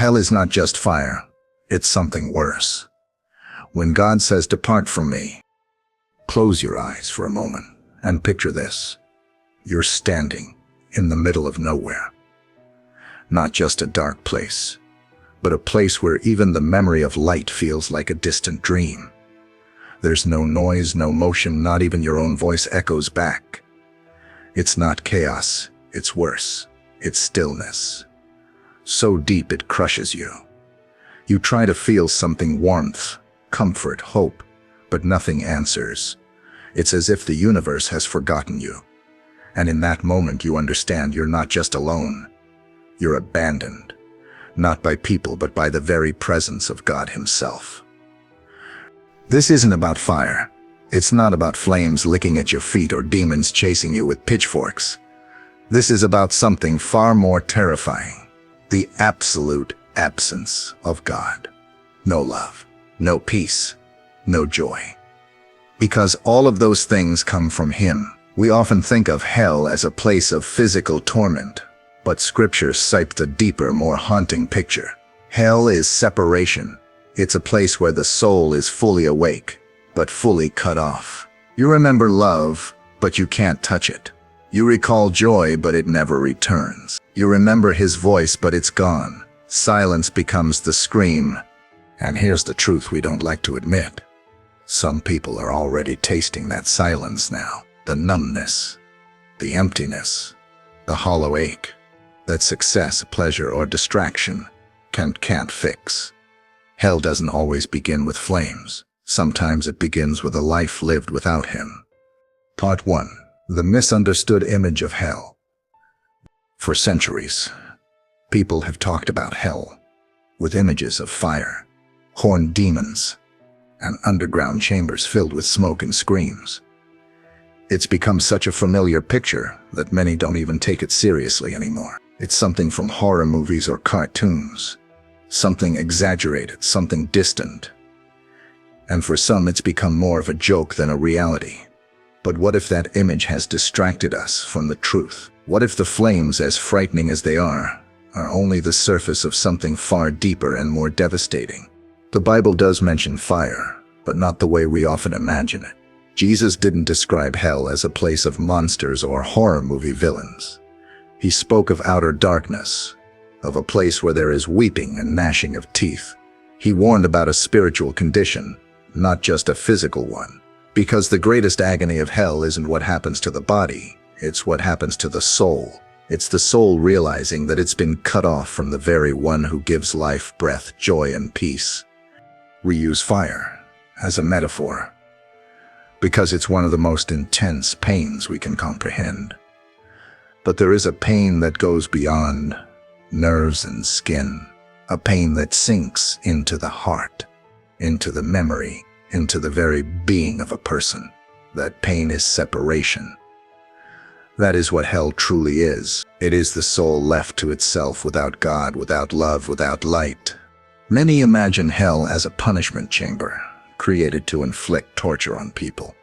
Hell is not just fire, it's something worse. When God says, "Depart from me," close your eyes for a moment and picture this. You're standing in the middle of nowhere. Not just a dark place, but a place where even the memory of light feels like a distant dream. There's no noise, no motion, not even your own voice echoes back. It's not chaos, it's worse. It's stillness. So deep it crushes you. You try to feel something: warmth, comfort, hope, but nothing answers. It's as if the universe has forgotten you. And in that moment you understand you're not just alone. You're abandoned, not by people but by the very presence of God Himself. This isn't about fire. It's not about flames licking at your feet or demons chasing you with pitchforks. This is about something far more terrifying: the absolute absence of God. No love, no peace, no joy. Because all of those things come from Him. We often think of hell as a place of physical torment, but Scripture cites a deeper, more haunting picture. Hell is separation. It's a place where the soul is fully awake, but fully cut off. You remember love, but you can't touch it. You recall joy, but it never returns. You remember His voice, but it's gone. Silence becomes the scream. And here's the truth we don't like to admit. Some people are already tasting that silence now. The numbness, the emptiness, the hollow ache that success, pleasure, or distraction can't fix. Hell doesn't always begin with flames. Sometimes it begins with a life lived without Him. Part 1. The misunderstood image of hell. For centuries, people have talked about hell with images of fire, horned demons, and underground chambers filled with smoke and screams. It's become such a familiar picture that many don't even take it seriously anymore. It's something from horror movies or cartoons, something exaggerated, something distant. And for some, it's become more of a joke than a reality. But what if that image has distracted us from the truth? What if the flames, as frightening as they are only the surface of something far deeper and more devastating? The Bible does mention fire, but not the way we often imagine it. Jesus didn't describe hell as a place of monsters or horror movie villains. He spoke of outer darkness, of a place where there is weeping and gnashing of teeth. He warned about a spiritual condition, not just a physical one. Because the greatest agony of hell isn't what happens to the body, it's what happens to the soul. It's the soul realizing that it's been cut off from the very one who gives life, breath, joy, and peace. We use fire as a metaphor because it's one of the most intense pains we can comprehend. But there is a pain that goes beyond nerves and skin, a pain that sinks into the heart, into the memory, into the very being of a person. That pain is separation. That is what hell truly is. It is the soul left to itself without God, without love, without light. Many imagine hell as a punishment chamber, created to inflict torture on people.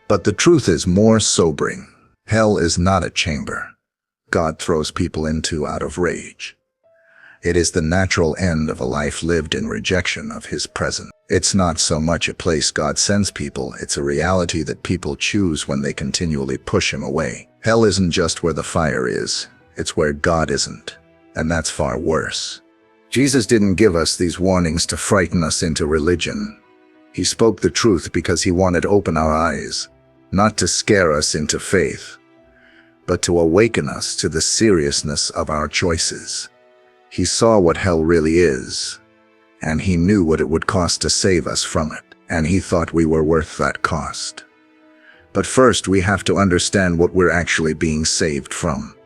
But the truth is more sobering. Hell is not a chamber God throws people into out of rage. It is the natural end of a life lived in rejection of His presence. It's not so much a place God sends people, it's a reality that people choose when they continually push Him away. Hell isn't just where the fire is, it's where God isn't, and that's far worse. Jesus didn't give us these warnings to frighten us into religion. He spoke the truth because He wanted to open our eyes, not to scare us into faith, but to awaken us to the seriousness of our choices. He saw what hell really is, and He knew what it would cost to save us from it, and He thought we were worth that cost. But first we have to understand what we're actually being saved from.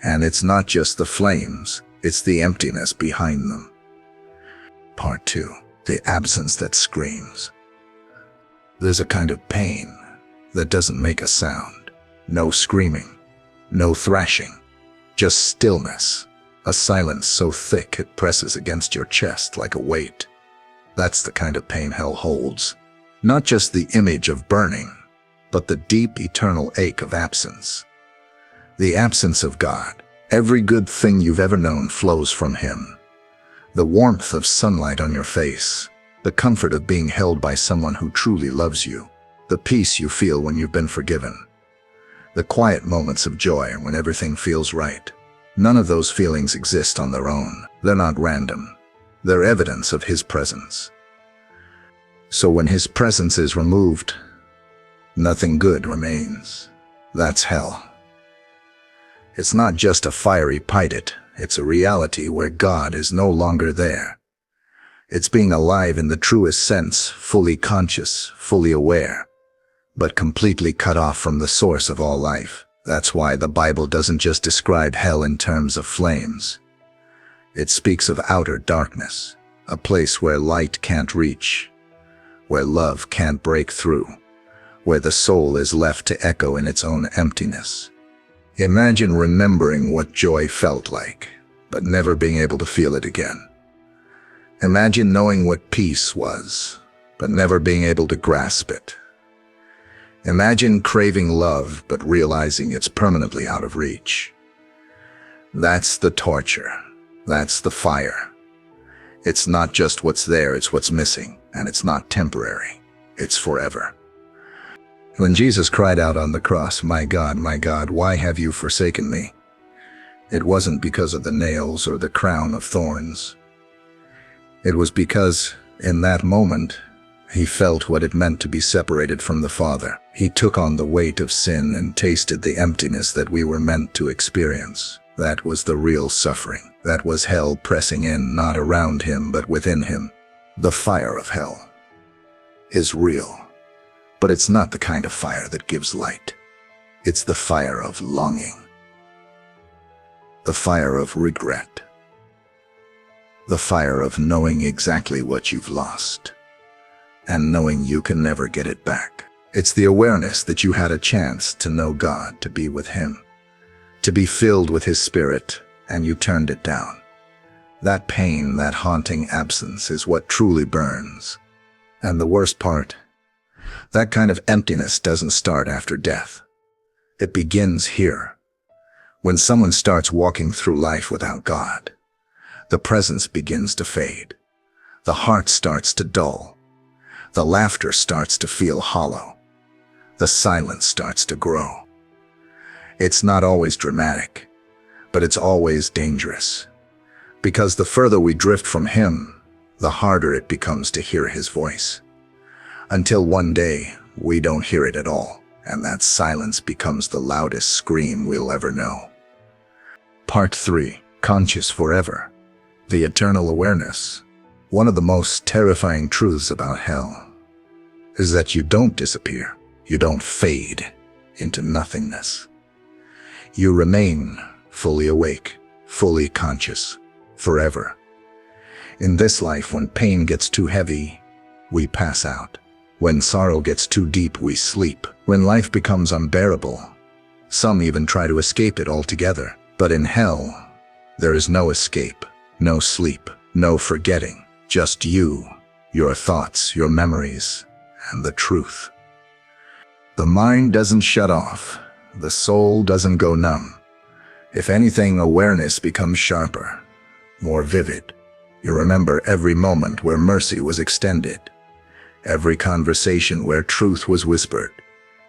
And it's not just the flames, it's the emptiness behind them. Part 2. The absence that screams. There's a kind of pain that doesn't make a sound. No screaming, no thrashing, just stillness. A silence so thick it presses against your chest like a weight. That's the kind of pain hell holds. Not just the image of burning, but the deep eternal ache of absence. The absence of God, Every good thing you've ever known flows from him. The warmth of sunlight on your face, the comfort of being held by someone who truly loves you, the peace you feel when you've been forgiven, the quiet moments of joy when everything feels right. None of those feelings exist on their own. They're not random. They're evidence of his presence. So when his presence is removed, nothing good remains. That's hell. It's not just a fiery pit, it's a reality where God is no longer there. It's being alive in the truest sense, fully conscious, fully aware, but completely cut off from the source of all life. That's why the Bible doesn't just describe hell in terms of flames. It speaks of outer darkness, a place where light can't reach, where love can't break through, where the soul is left to echo in its own emptiness. Imagine remembering what joy felt like, but never being able to feel it again. Imagine knowing what peace was, but never being able to grasp it. Imagine craving love, but realizing it's permanently out of reach. That's the torture. That's the fire. It's not just what's there, it's what's missing, and it's not temporary. It's forever. When Jesus cried out on the cross, my God, why have you forsaken me?" It wasn't because of the nails or the crown of thorns. It was because, in that moment, he felt what it meant to be separated from the Father. He took on the weight of sin and tasted the emptiness that we were meant to experience. That was the real suffering. That was hell pressing in, not around him, but within him. The fire of hell is real. But it's not the kind of fire that gives light. It's the fire of longing. The fire of regret. The fire of knowing exactly what you've lost, and knowing you can never get it back. It's the awareness that you had a chance to know God, to be with him, to be filled with his Spirit, and you turned it down. That pain, that haunting absence is what truly burns. And the worst part, that kind of emptiness doesn't start after death. It begins here. When someone starts walking through life without God, the presence begins to fade. The heart starts to dull. The laughter starts to feel hollow. The silence starts to grow. It's not always dramatic, but it's always dangerous. Because the further we drift from him, the harder it becomes to hear his voice. Until one day, we don't hear it at all, and that silence becomes the loudest scream we'll ever know. Part 3. Conscious Forever. The Eternal Awareness. One of the most terrifying truths about hell is that you don't disappear. You don't fade into nothingness. You remain fully awake, fully conscious, forever. In this life, when pain gets too heavy, we pass out. When sorrow gets too deep, we sleep. When life becomes unbearable, some even try to escape it altogether. But in hell, there is no escape, no sleep, no forgetting. Just you, your thoughts, your memories, and the truth. The mind doesn't shut off. The soul doesn't go numb. If anything, awareness becomes sharper, more vivid. You remember every moment where mercy was extended, every conversation where truth was whispered,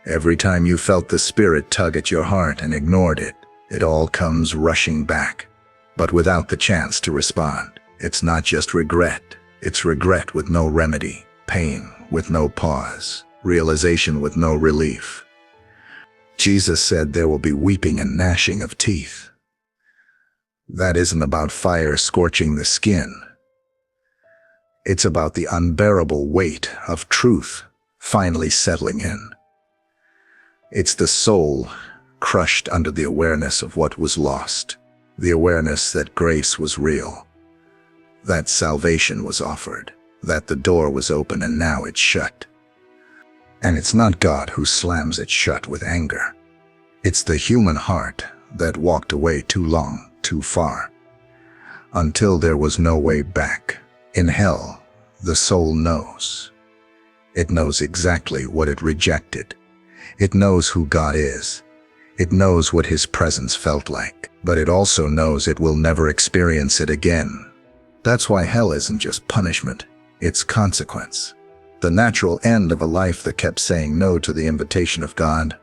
every time you felt the Spirit tug at your heart and ignored it. It all comes rushing back, but without the chance to respond. It's not just regret. It's regret with no remedy, pain with no pause, realization with no relief. Jesus said there will be weeping and gnashing of teeth. That isn't about fire scorching the skin. It's about the unbearable weight of truth finally settling in. It's the soul crushed under the awareness of what was lost, the awareness that grace was real, that salvation was offered, that the door was open and now it's shut. And it's not God who slams it shut with anger. It's the human heart that walked away too long, too far, until there was no way back. In hell, the soul knows. It knows exactly what it rejected. It knows who God is. It knows what his presence felt like, but it also knows it will never experience it again. That's why hell isn't just punishment, it's consequence. The natural end of a life that kept saying no to the invitation of God.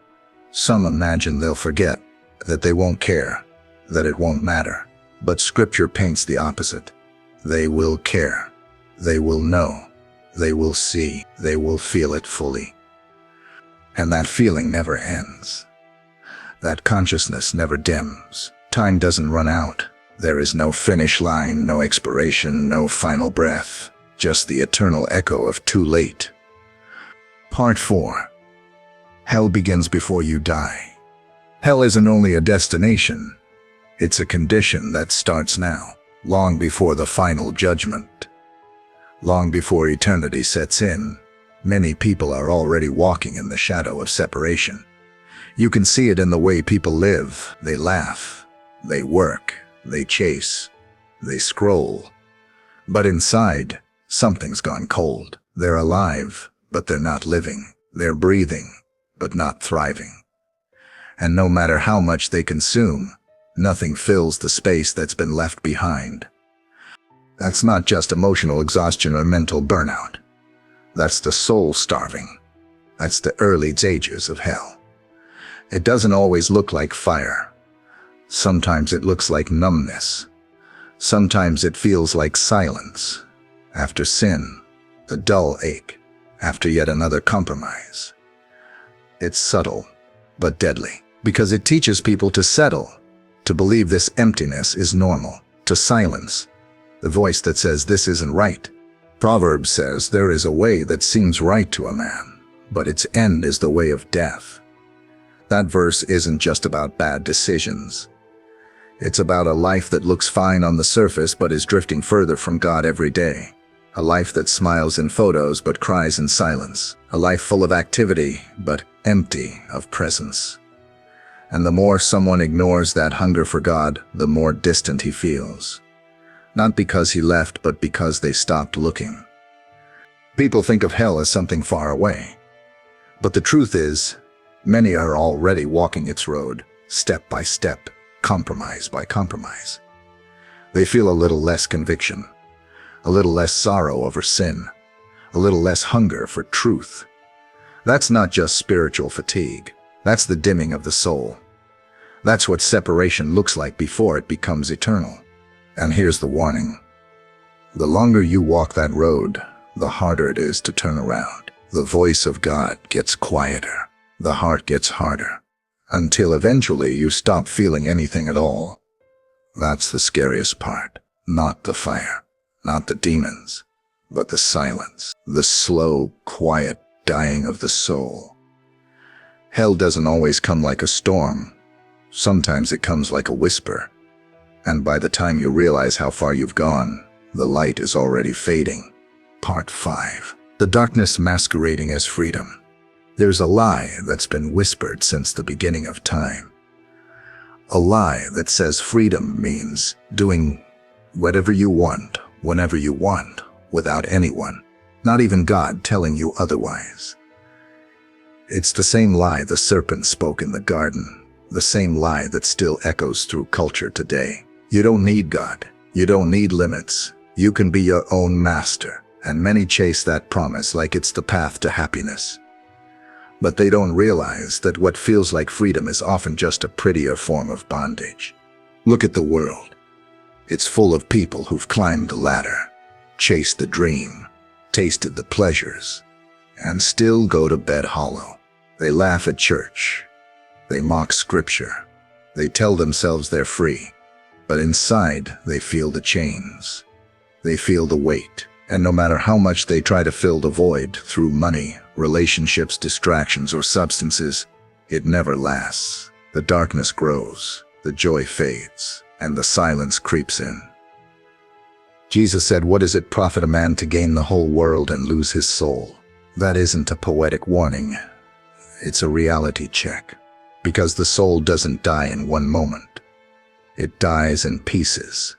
Some imagine they'll forget, that they won't care, that it won't matter. But Scripture paints the opposite. They will care. They will know. They will see. They will feel it fully. And that feeling never ends. That consciousness never dims. Time doesn't run out. There is no finish line, no expiration, no final breath. Just the eternal echo of too late. Part 4. Hell begins before you die. Hell isn't only a destination. It's a condition that starts now, long before the final judgment. Long before eternity sets in, many people are already walking in the shadow of separation. You can see it in the way people live. They laugh, they work, they chase, they scroll. But inside, something's gone cold. They're alive, but they're not living. They're breathing, but not thriving. And no matter how much they consume, nothing fills the space that's been left behind. That's not just emotional exhaustion or mental burnout. That's the soul starving. That's the early stages of hell. It doesn't always look like fire. Sometimes it looks like numbness. Sometimes it feels like silence. After sin, a dull ache. After yet another compromise. It's subtle, but deadly, because it teaches people to settle, to believe this emptiness is normal, to silence the voice that says this isn't right. Proverbs says there is a way that seems right to a man, but its end is the way of death. That verse isn't just about bad decisions. It's about a life that looks fine on the surface but is drifting further from God every day. A life that smiles in photos but cries in silence. A life full of activity but empty of presence. And the more someone ignores that hunger for God, the more distant he feels. Not because he left, but because they stopped looking. People think of hell as something far away. But the truth is, many are already walking its road, step by step, compromise by compromise. They feel a little less conviction, a little less sorrow over sin, a little less hunger for truth. That's not just spiritual fatigue. That's the dimming of the soul. That's what separation looks like before it becomes eternal. And here's the warning. The longer you walk that road, the harder it is to turn around. The voice of God gets quieter. The heart gets harder. Until eventually you stop feeling anything at all. That's the scariest part. Not the fire. Not the demons, but the silence, the slow, quiet dying of the soul. Hell doesn't always come like a storm. Sometimes it comes like a whisper. And by the time you realize how far you've gone, the light is already fading. Part 5. The darkness masquerading as freedom. There's a lie that's been whispered since the beginning of time. A lie that says freedom means doing whatever you want, whenever you want, without anyone, not even God, telling you otherwise. It's the same lie the serpent spoke in the garden, the same lie that still echoes through culture today. You don't need God. You don't need limits. You can be your own master, and many chase that promise like it's the path to happiness. But they don't realize that what feels like freedom is often just a prettier form of bondage. Look at the world. It's full of people who've climbed the ladder, chased the dream, tasted the pleasures, and still go to bed hollow. They laugh at church. They mock scripture. They tell themselves they're free. But inside, they feel the chains. They feel the weight. And no matter how much they try to fill the void through money, relationships, distractions, or substances, it never lasts. The darkness grows, the joy fades, and the silence creeps in. Jesus said, "What does it profit a man to gain the whole world and lose his soul?" That isn't a poetic warning. It's a reality check. Because the soul doesn't die in one moment. It dies in pieces.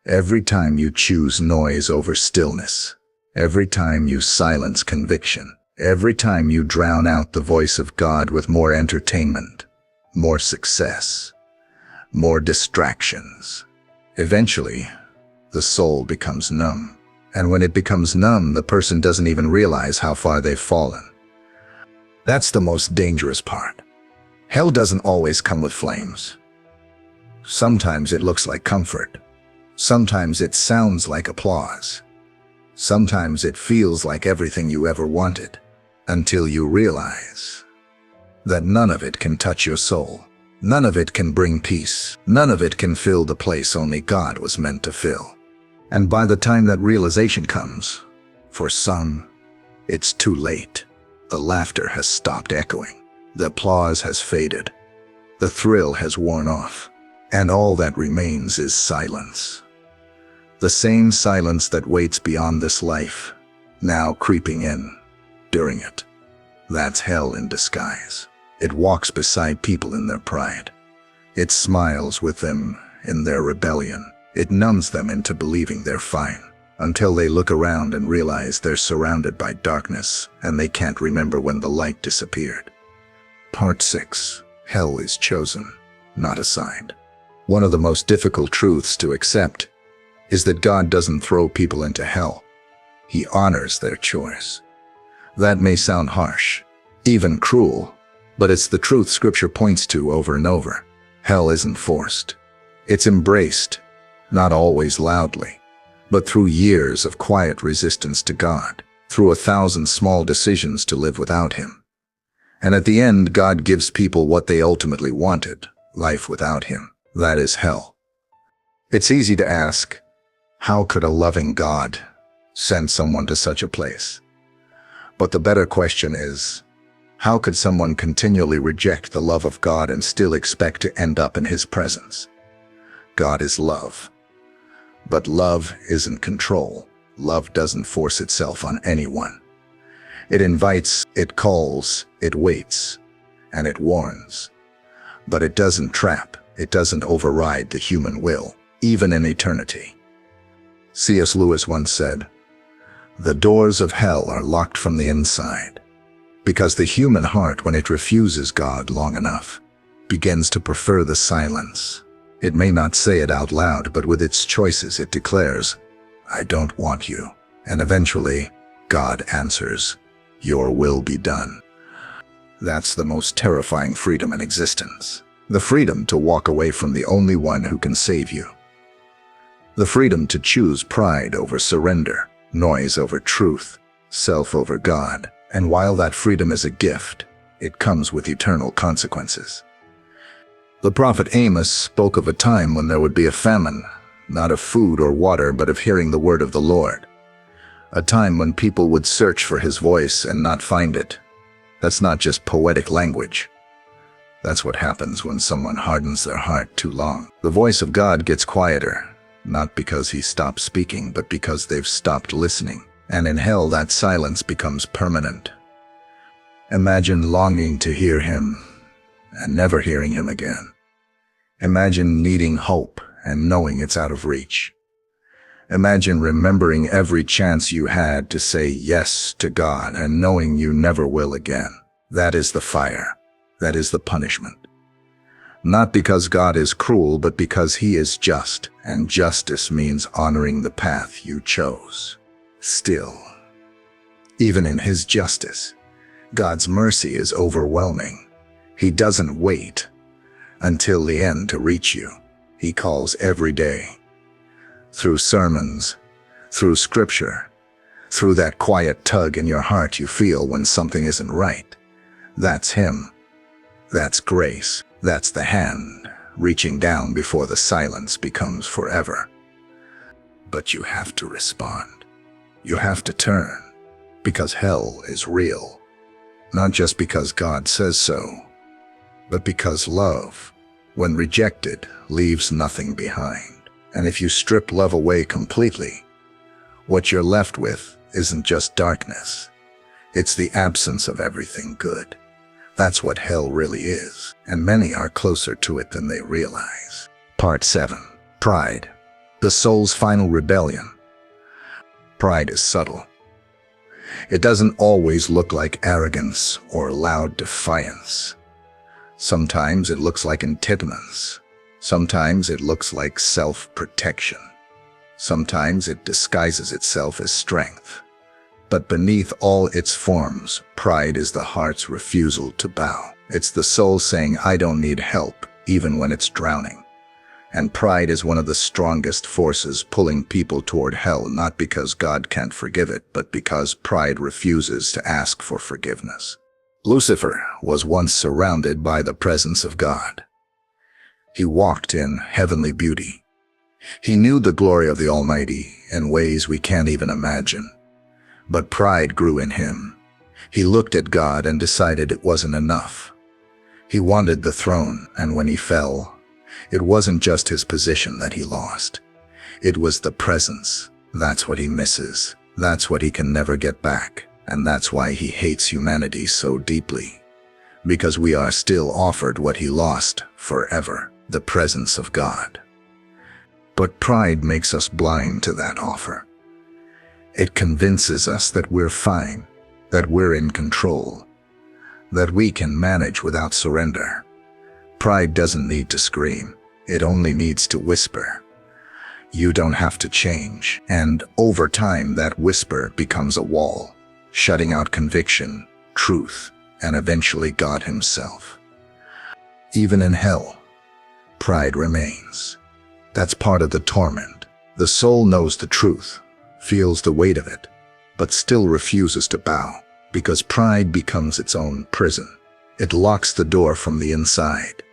Every time you choose noise over stillness. Every time you silence conviction. Every time you drown out the voice of God with more entertainment, more success, more distractions. Eventually, the soul becomes numb. And when it becomes numb, the person doesn't even realize how far they've fallen. That's the most dangerous part. Hell doesn't always come with flames. Sometimes it looks like comfort. Sometimes it sounds like applause. Sometimes it feels like everything you ever wanted, until you realize that none of it can touch your soul. None of it can bring peace. None of it can fill the place only God was meant to fill. And by the time that realization comes, for some, it's too late. The laughter has stopped echoing. The applause has faded. The thrill has worn off. And all that remains is silence. The same silence that waits beyond this life, now creeping in during it. That's hell in disguise. It walks beside people in their pride. It smiles with them in their rebellion. It numbs them into believing they're fine, until they look around and realize they're surrounded by darkness and they can't remember when the light disappeared. Part 6. Hell is chosen, not assigned. One of the most difficult truths to accept is that God doesn't throw people into hell. He honors their choice. That may sound harsh, even cruel, but it's the truth Scripture points to over and over. Hell isn't forced. It's embraced, not always loudly, but through years of quiet resistance to God, through 1,000 small decisions to live without Him. And at the end, God gives people what they ultimately wanted, life without Him. That is hell. It's easy to ask, how could a loving God send someone to such a place? But the better question is, how could someone continually reject the love of God and still expect to end up in His presence? God is love. But love isn't control. Love doesn't force itself on anyone. It invites, it calls, it waits, and it warns. But it doesn't trap. It doesn't override the human will, even in eternity. C.S. Lewis once said, "The doors of hell are locked from the inside, because the human heart, when it refuses God long enough, begins to prefer the silence. It may not say it out loud, but with its choices it declares, 'I don't want you.' And eventually, God answers, 'Your will be done.'" That's the most terrifying freedom in existence. The freedom to walk away from the only one who can save you. The freedom to choose pride over surrender, noise over truth, self over God. And while that freedom is a gift, it comes with eternal consequences. The prophet Amos spoke of a time when there would be a famine, not of food or water, but of hearing the word of the Lord. A time when people would search for His voice and not find it. That's not just poetic language. That's what happens when someone hardens their heart too long. The voice of God gets quieter, not because He stops speaking, but because they've stopped listening. And in hell, that silence becomes permanent. Imagine longing to hear Him and never hearing Him again. Imagine needing hope and knowing it's out of reach. Imagine remembering every chance you had to say yes to God and knowing you never will again. That is the fire. That is the punishment. Not because God is cruel, but because He is just, and justice means honoring the path you chose. Still, even in His justice, God's mercy is overwhelming. He doesn't wait until the end to reach you. He calls every day. Through sermons, through Scripture, through that quiet tug in your heart you feel when something isn't right. That's Him. That's grace. That's the hand reaching down before the silence becomes forever. But you have to respond. You have to turn, because hell is real. Not just because God says so, but because love, when rejected, leaves nothing behind. And if you strip love away completely, what you're left with isn't just darkness. It's the absence of everything good. That's what hell really is, and many are closer to it than they realize. Part 7. Pride. The soul's final rebellion. Pride is subtle. It doesn't always look like arrogance or loud defiance. Sometimes it looks like entitlements. Sometimes it looks like self-protection. Sometimes it disguises itself as strength. But beneath all its forms, pride is the heart's refusal to bow. It's the soul saying, I don't need help, even when it's drowning. And pride is one of the strongest forces pulling people toward hell, not because God can't forgive it, but because pride refuses to ask for forgiveness. Lucifer was once surrounded by the presence of God. He walked in heavenly beauty. He knew the glory of the Almighty in ways we can't even imagine. But pride grew in him. He looked at God and decided it wasn't enough. He wanted the throne, and when he fell, it wasn't just his position that he lost. It was the presence. That's what he misses. That's what he can never get back. And that's why he hates humanity so deeply. Because we are still offered what he lost forever, the presence of God. But pride makes us blind to that offer. It convinces us that we're fine, that we're in control, that we can manage without surrender. Pride doesn't need to scream. It only needs to whisper. You don't have to change. And over time, that whisper becomes a wall, shutting out conviction, truth, and eventually God himself. Even in hell, pride remains. That's part of the torment. The soul knows the truth, feels the weight of it, but still refuses to bow, because pride becomes its own prison. It locks the door from the inside.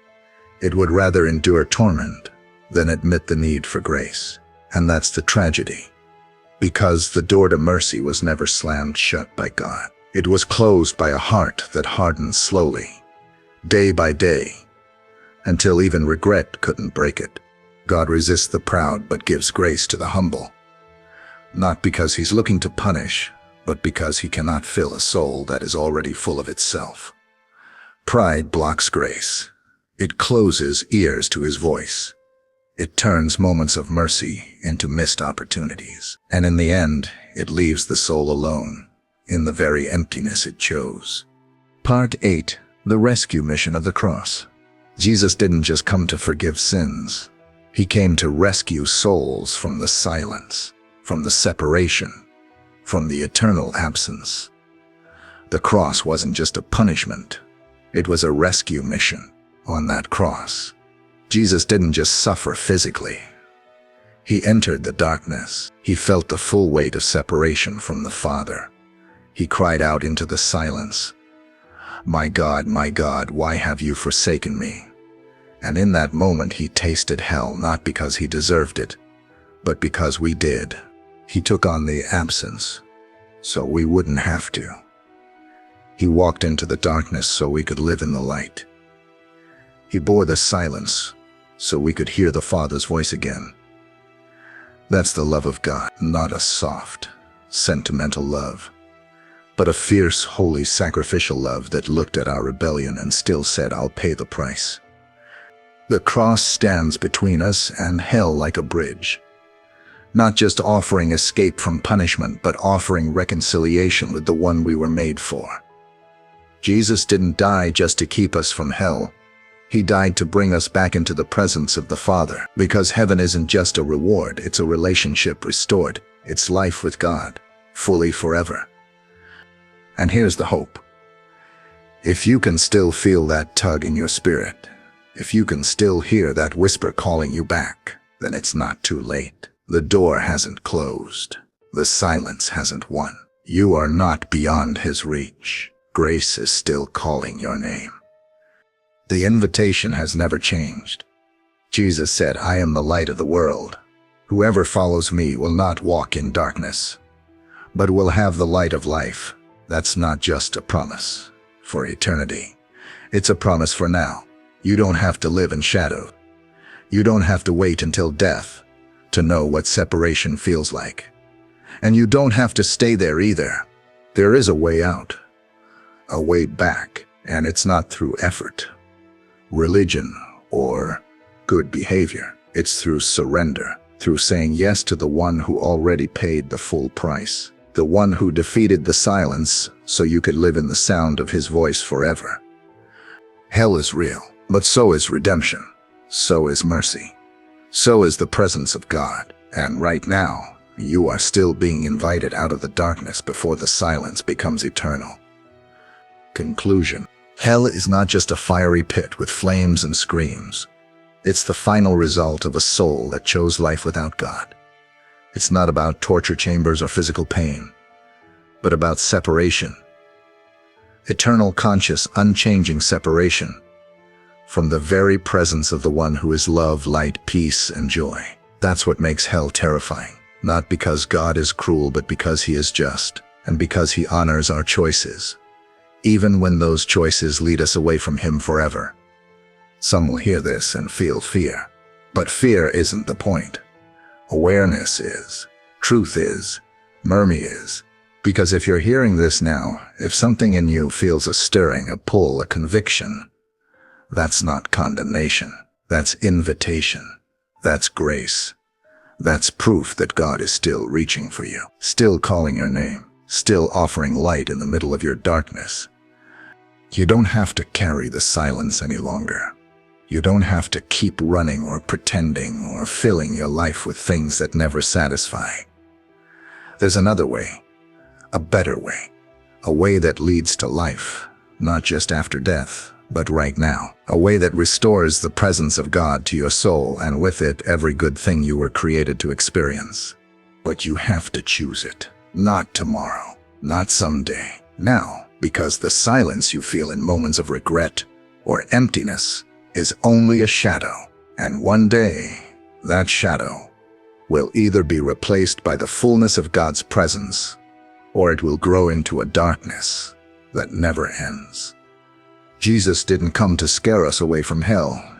It would rather endure torment than admit the need for grace. And that's the tragedy. Because the door to mercy was never slammed shut by God. It was closed by a heart that hardened slowly, day by day, until even regret couldn't break it. God resists the proud but gives grace to the humble. Not because he's looking to punish, but because he cannot fill a soul that is already full of itself. Pride blocks grace. It closes ears to his voice. It turns moments of mercy into missed opportunities. And in the end, it leaves the soul alone, in the very emptiness it chose. Part 8. The Rescue Mission of the Cross. Jesus didn't just come to forgive sins. He came to rescue souls from the silence, from the separation, from the eternal absence. The cross wasn't just a punishment. It was a rescue mission. On that cross, Jesus didn't just suffer physically. He entered the darkness. He felt the full weight of separation from the Father. He cried out into the silence, my God, why have you forsaken me?" And in that moment he tasted hell, not because he deserved it, but because we did. He took on the absence, so we wouldn't have to. He walked into the darkness so we could live in the light. He bore the silence so we could hear the Father's voice again. That's the love of God, not a soft, sentimental love, but a fierce, holy, sacrificial love that looked at our rebellion and still said, "I'll pay the price." The cross stands between us and hell like a bridge, not just offering escape from punishment, but offering reconciliation with the one we were made for. Jesus didn't die just to keep us from hell. He died to bring us back into the presence of the Father, because heaven isn't just a reward, it's a relationship restored. It's life with God, fully forever. And here's the hope. If you can still feel that tug in your spirit, if you can still hear that whisper calling you back, then it's not too late. The door hasn't closed. The silence hasn't won. You are not beyond his reach. Grace is still calling your name. The invitation has never changed. Jesus said, "I am the light of the world. Whoever follows me will not walk in darkness, but will have the light of life." That's not just a promise for eternity. It's a promise for now. You don't have to live in shadow. You don't have to wait until death to know what separation feels like. And you don't have to stay there either. There is a way out, a way back, and it's not through effort, religion, or good behavior. It's through surrender, through saying yes to the one who already paid the full price, the one who defeated the silence so you could live in the sound of his voice forever. Hell is real, but so is redemption. So is mercy. So is the presence of God. And right now, you are still being invited out of the darkness before the silence becomes eternal. Conclusion. Hell is not just a fiery pit with flames and screams. It's the final result of a soul that chose life without God. It's not about torture chambers or physical pain, but about separation. Eternal, conscious, unchanging separation from the very presence of the one who is love, light, peace, and joy. That's what makes hell terrifying. Not because God is cruel, but because he is just, and because he honors our choices, even when those choices lead us away from him forever. Some will hear this and feel fear, but fear isn't the point. Awareness is. Truth is. Mercy is. Because if you're hearing this now, if something in you feels a stirring, a pull, a conviction, that's not condemnation. That's invitation. That's grace. That's proof that God is still reaching for you, still calling your name, still offering light in the middle of your darkness. You don't have to carry the silence any longer. You don't have to keep running or pretending or filling your life with things that never satisfy. There's another way, a better way, a way that leads to life, not just after death, but right now, a way that restores the presence of God to your soul and with it every good thing you were created to experience. But you have to choose it, not tomorrow, not someday, now, because the silence you feel in moments of regret or emptiness is only a shadow, and one day, that shadow will either be replaced by the fullness of God's presence, or it will grow into a darkness that never ends. Jesus didn't come to scare us away from hell.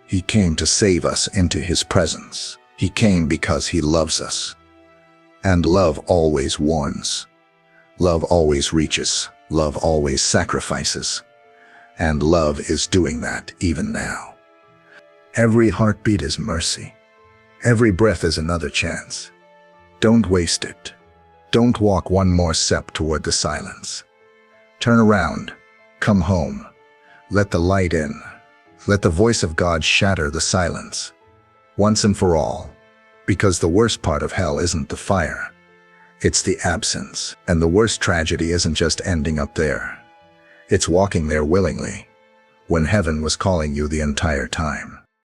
He came to save us into his presence. He came because he loves us. And love always warns. Love always reaches. Love always sacrifices. And love is doing that even now. Every heartbeat is mercy. Every breath is another chance. Don't waste it. Don't walk one more step toward the silence. Turn around. Come home. Let the light in. Let the voice of God shatter the silence, once and for all, because the worst part of hell isn't the fire. It's the absence, and the worst tragedy isn't just ending up there. It's walking there willingly, when heaven was calling you the entire time.